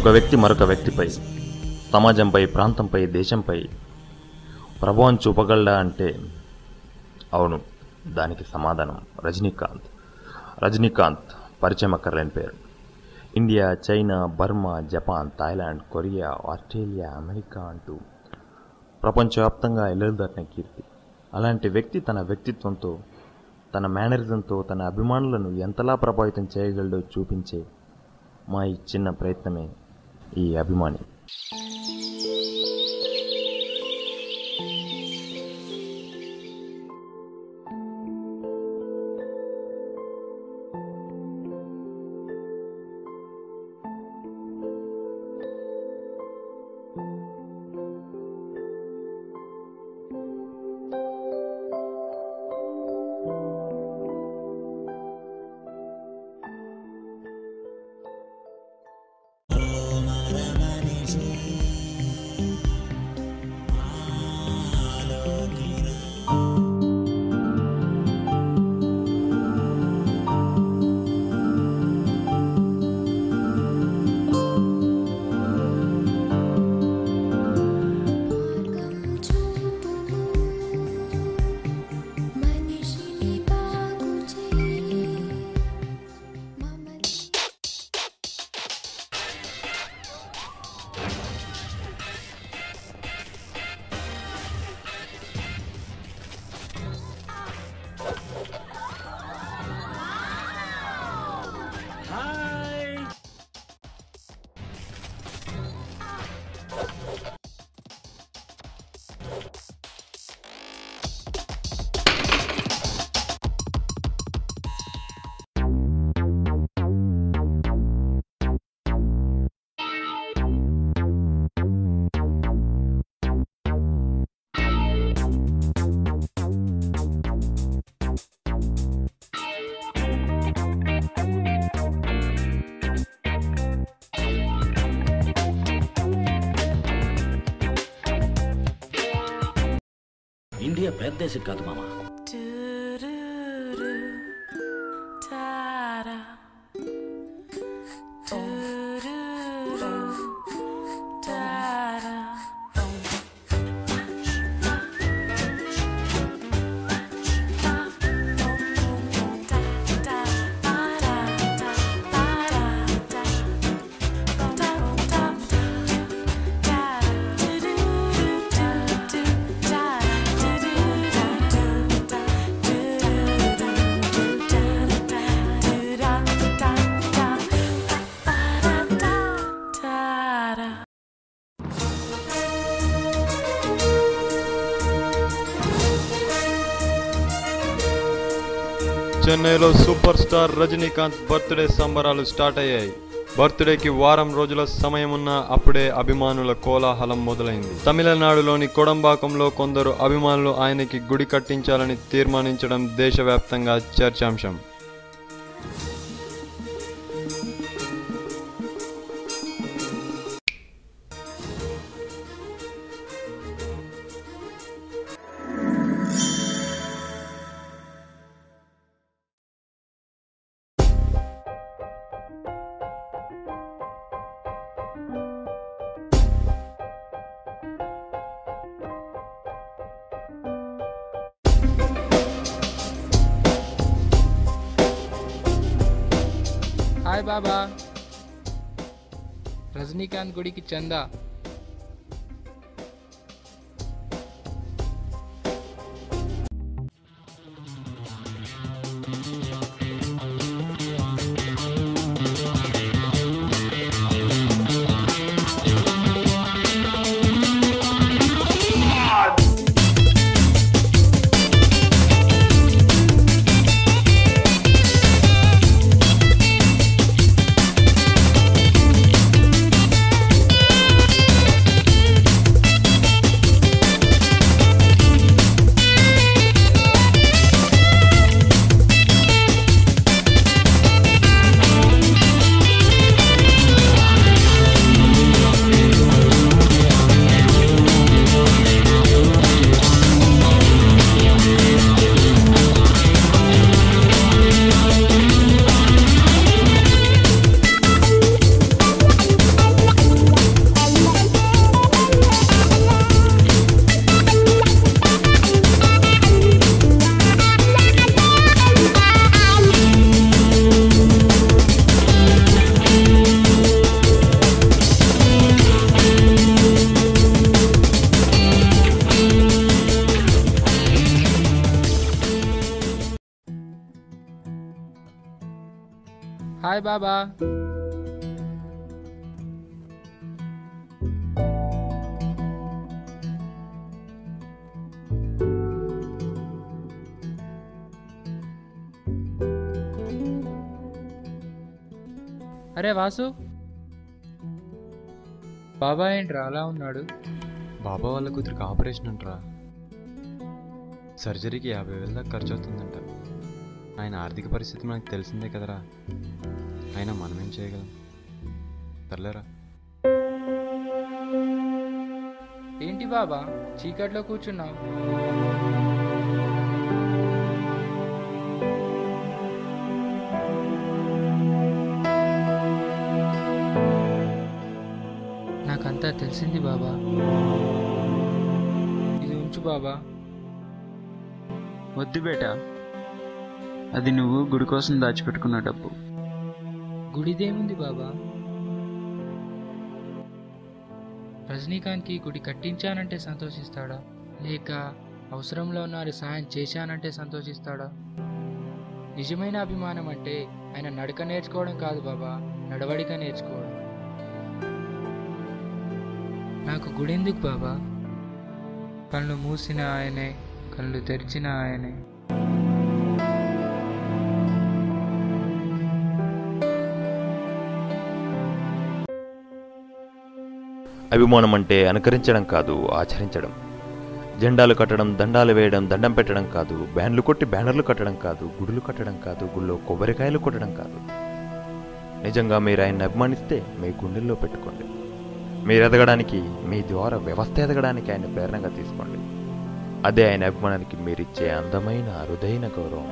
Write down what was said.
ఒక వ్యక్తి మరొక వ్యక్తిపై, సమాజంపై, ప్రాంతంపై, దేశంపై ప్రభావం చూపగలడా అంటే అవును. దానికి సమాధానం రజనీకాంత్. రజనీకాంత్ పరిచయం అక్కర్లేని పేరు. India, China, Burma, Japan, Thailand, Korea, Australia, America అంటూ ప్రపంచవ్యాప్తంగా ఎల్లెలుదాటిన కీర్తి. అలాంటి వ్యక్తి తన వ్యక్తిత్వంతో, తన మేనరిజంతో తన అభిమానులను ఎంతలా ప్రభావితం చేయగలడో చూపించే మా ఈ చిన్న ప్రయత్నమే ఈ అభిమాని. ఇండియా పెద్ద దేశం కాదు మామ. చెన్నైలో సూపర్ స్టార్ రజనీకాంత్ బర్త్డే సంబరాలు స్టార్ట్ అయ్యాయి. బర్త్డేకి వారం రోజుల సమయం ఉన్న అప్పుడే అభిమానుల కోలాహలం మొదలైంది. తమిళనాడులోని కొడంబాకంలో కొందరు అభిమానులు ఆయనకి గుడి కట్టించాలని తీర్మానించడం దేశవ్యాప్తంగా చర్చాంశం. హాయ్ బాబా, రజనీకాంత్ గుడికి చందా. హాయ్ బాబా. అరే వాసు, బాబా ఏంట్రా అలా ఉన్నాడు? బాబా వాళ్ళ కూతురికి ఆపరేషన్ అంటరా. సర్జరీకి 50,000 దాకా ఖర్చు అవుతుందంట. ఆయన ఆర్థిక పరిస్థితి మనకు తెలిసిందే కదరా. అయినా మనమేం చేయగలం? సర్లేరా. ఏంటి బాబా చీకట్లో కూర్చున్నావు? నాకంతా తెలిసింది బాబా. ఇది ఉంచు బాబా. వద్దు బేటా, అది నువ్వు గుడి కోసం దాచిపెట్టుకున్న డబ్బు. గుడిదేముంది బాబా? రజనీకాంత్కి గుడి కట్టించానంటే సంతోషిస్తాడా, లేక అవసరంలో ఉన్న సాయం చేశానంటే సంతోషిస్తాడా? నిజమైన అభిమానం అంటే ఆయన నడక నేర్చుకోవడం కాదు బాబా, నడవడిక నేర్చుకోవడం. నాకు గుడి ఎందుకు బాబా? కళ్ళు మూసిన ఆయనే, కళ్ళు తెరిచిన ఆయనే. అభిమానం అంటే అనుకరించడం కాదు, ఆచరించడం. జెండాలు కట్టడం, దండాలు వేయడం, దండం పెట్టడం కాదు, బ్యాన్లు కొట్టి బ్యానర్లు కట్టడం కాదు, గుడులు కట్టడం కాదు, గుళ్ళో కొబ్బరికాయలు కొట్టడం కాదు. నిజంగా మీరు ఆయన్ని అభిమానిస్తే మీ గుండెల్లో పెట్టుకోండి. మీరు ఎదగడానికి, మీ ద్వారా వ్యవస్థ ఎదగడానికి ఆయన ప్రేరణగా తీసుకోండి. అదే ఆయన అభిమానానికి మీరిచ్చే అందమైన అరుదైన గౌరవం.